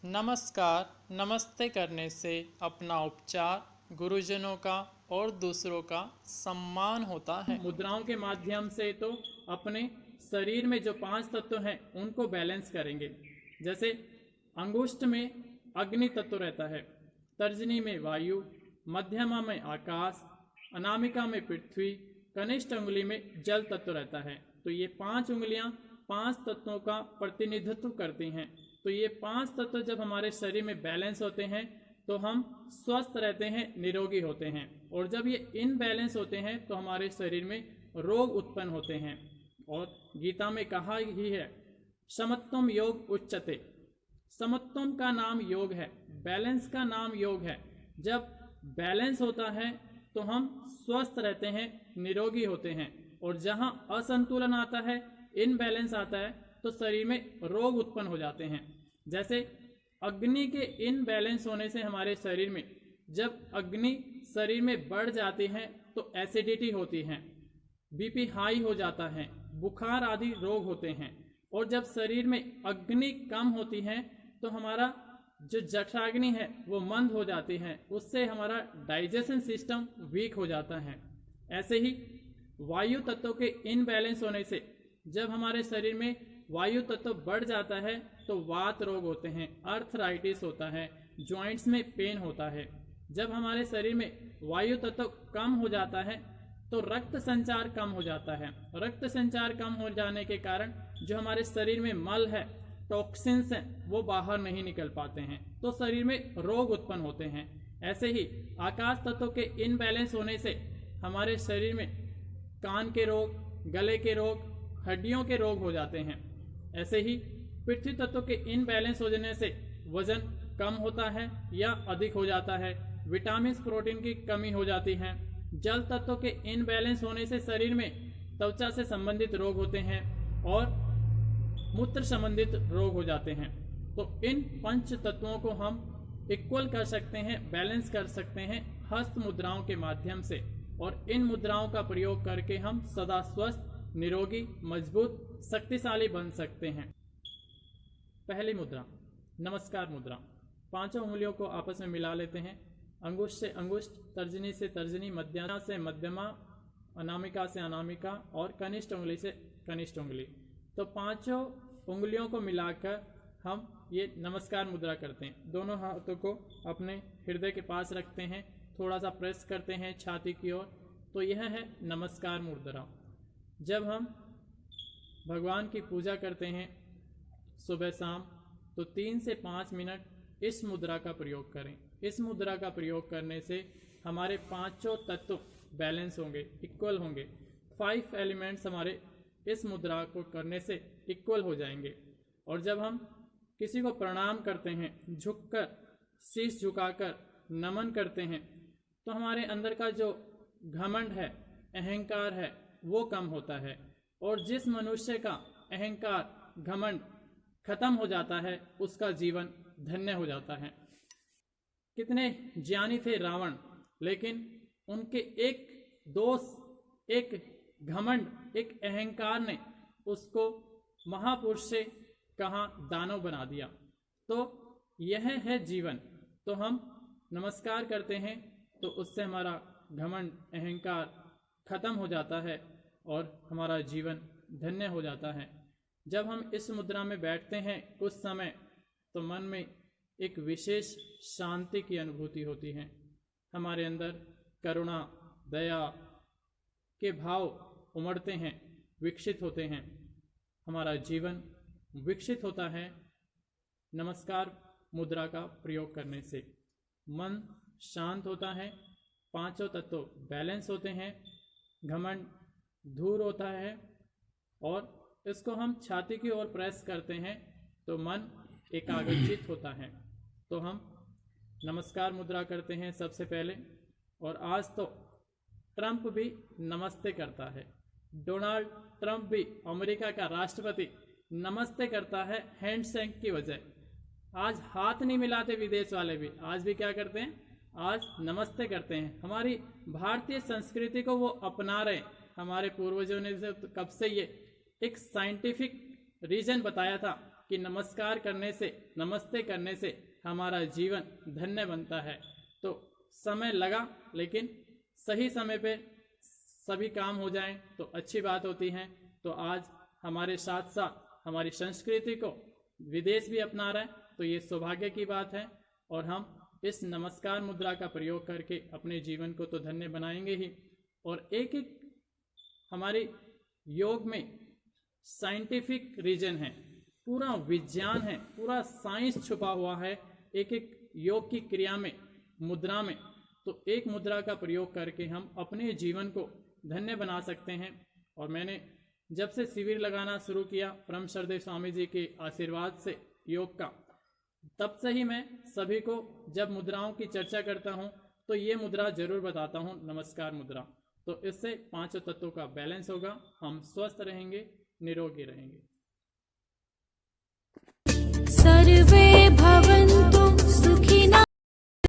नमस्कार, नमस्ते करने से अपना उपचार, गुरुजनों का और दूसरों का सम्मान होता है। मुद्राओं के माध्यम से तो अपने शरीर में जो 5 तत्व हैं उनको बैलेंस करेंगे। जैसे अंगुष्ठ में अग्नि तत्व रहता है, तर्जनी में वायु, मध्यमा में आकाश, अनामिका में पृथ्वी, कनिष्ठ उंगली में जल तत्व रहता है। तो ये 5 उंगलियां 5 तत्वों का प्रतिनिधित्व करती हैं। तो ये 5 तत्व जब हमारे शरीर में बैलेंस होते हैं तो हम स्वस्थ रहते हैं, निरोगी होते हैं। और जब ये इनबैलेंस होते हैं तो हमारे शरीर में रोग उत्पन्न होते हैं। और गीता में कहा ही है, समत्वम योग उच्चते। समत्वम का नाम योग है, बैलेंस का नाम योग है। जब बैलेंस होता है तो हम स्वस्थ रहते हैं, निरोगी होते हैं। और जहां असंतुलन आता है, इनबैलेंस आता है, तो शरीर में रोग उत्पन्न हो जाते हैं। जैसे अग्नि के इनबैलेंस होने से हमारे शरीर में, जब अग्नि शरीर में बढ़ जाती है तो एसिडिटी होती है, बीपी हाई हो जाता है, बुखार आदि रोग होते हैं। और जब शरीर में अग्नि कम होती है तो हमारा जो जठराग्नि है वो मंद हो जाती है, उससे हमारा डाइजेशन सिस्टम वीक हो जाता है। ऐसे ही वायु तत्वों के इनबैलेंस होने से जब हमारे शरीर में वायु तत्व बढ़ जाता है तो वात रोग होते हैं, अर्थराइटिस होता है, जॉइंट्स में पेन होता है। जब हमारे शरीर में वायु तत्व कम हो जाता है तो रक्त संचार कम हो जाता है। रक्त संचार कम हो जाने के कारण जो हमारे शरीर में मल है, टॉक्सिन्स हैं, वो बाहर नहीं निकल पाते हैं, तो शरीर में रोग उत्पन्न होते हैं। ऐसे ही आकाश तत्व के इनबैलेंस होने से हमारे शरीर में कान के रोग, गले के रोग, हड्डियों के रोग हो जाते हैं। ऐसे ही पृथ्वी तत्व के इनबैलेंस हो जाने से वजन कम होता है या अधिक हो जाता है, विटामिन प्रोटीन की कमी हो जाती है। जल तत्व के इनबैलेंस होने से शरीर में त्वचा से संबंधित रोग होते हैं और मूत्र संबंधित रोग हो जाते हैं। तो इन 5 तत्वों को हम इक्वल कर सकते हैं, बैलेंस कर सकते हैं हस्त मुद्राओं के माध्यम से। और इन मुद्राओं का प्रयोग करके हम सदा स्वस्थ, निरोगी, मजबूत, शक्तिशाली बन सकते हैं। पहली मुद्रा नमस्कार मुद्रा। 5 उंगलियों को आपस में मिला लेते हैं। अंगुष्ठ से अंगुष्ठ, तर्जनी से तर्जनी, मध्यमा से मध्यमा, अनामिका से अनामिका और कनिष्ठ उंगली से कनिष्ठ उंगली। तो 5 उंगलियों को मिलाकर हम ये नमस्कार मुद्रा करते हैं। दोनों हाथों को अपने हृदय के पास रखते हैं, थोड़ा सा प्रेस करते हैं छाती की ओर। तो यह है नमस्कार मुद्रा। जब हम भगवान की पूजा करते हैं सुबह शाम, तो 3 से 5 मिनट इस मुद्रा का प्रयोग करें। इस मुद्रा का प्रयोग करने से हमारे 5 तत्व बैलेंस होंगे, इक्वल होंगे। 5 एलिमेंट्स हमारे इस मुद्रा को करने से इक्वल हो जाएंगे। और जब हम किसी को प्रणाम करते हैं, झुककर, शीश झुकाकर नमन करते हैं, तो हमारे अंदर का जो घमंड है, अहंकार है, वो कम होता है। और जिस मनुष्य का अहंकार, घमंड खत्म हो जाता है, उसका जीवन धन्य हो जाता है। कितने ज्ञानी थे रावण, लेकिन उनके एक दोष, एक घमंड, एक अहंकार ने उसको महापुरुष से कहाँ दानव बना दिया। तो यह है जीवन। तो हम नमस्कार करते हैं तो उससे हमारा घमंड, अहंकार खत्म हो जाता है और हमारा जीवन धन्य हो जाता है। जब हम इस मुद्रा में बैठते हैं कुछ समय, तो मन में एक विशेष शांति की अनुभूति होती है। हमारे अंदर करुणा, दया के भाव उमड़ते हैं, विकसित होते हैं। हमारा जीवन विकसित होता है नमस्कार मुद्रा का प्रयोग करने से। मन शांत होता है, 5 तत्व बैलेंस होते हैं, घमंड दूर होता है। और इसको हम छाती की ओर प्रेस करते हैं तो मन एकाग्रचित होता है। तो हम नमस्कार मुद्रा करते हैं सबसे पहले। और आज तो ट्रंप भी नमस्ते करता है, डोनाल्ड ट्रंप भी, अमेरिका का राष्ट्रपति, नमस्ते करता है हैंडशेक की वजह। आज हाथ नहीं मिलाते विदेश वाले भी, आज भी क्या करते हैं, आज नमस्ते करते हैं। हमारी भारतीय संस्कृति को वो अपना रहे। हमारे पूर्वजों ने कब से ये एक साइंटिफिक रीजन बताया था कि नमस्कार करने से, नमस्ते करने से हमारा जीवन धन्य बनता है। तो समय लगा, लेकिन सही समय पे सभी काम हो जाएं तो अच्छी बात होती है। तो आज हमारे साथ साथ हमारी संस्कृति को विदेश भी अपना रहा है, तो ये सौभाग्य की बात है। और हम इस नमस्कार मुद्रा का प्रयोग करके अपने जीवन को तो धन्य बनाएंगे ही, और एक एक हमारे योग में साइंटिफिक रीजन है, पूरा विज्ञान है, पूरा साइंस छुपा हुआ है एक एक योग की क्रिया में, मुद्रा में। तो एक मुद्रा का प्रयोग करके हम अपने जीवन को धन्य बना सकते हैं। और मैंने जब से शिविर लगाना शुरू किया परम श्रद्धेय स्वामी जी के आशीर्वाद से योग का, तब से ही मैं सभी को जब मुद्राओं की चर्चा करता हूँ तो ये मुद्रा जरूर बताता हूँ, नमस्कार मुद्रा। तो इससे पांचों तत्वों का बैलेंस होगा, हम स्वस्थ रहेंगे, निरोगी रहेंगे। सर्वे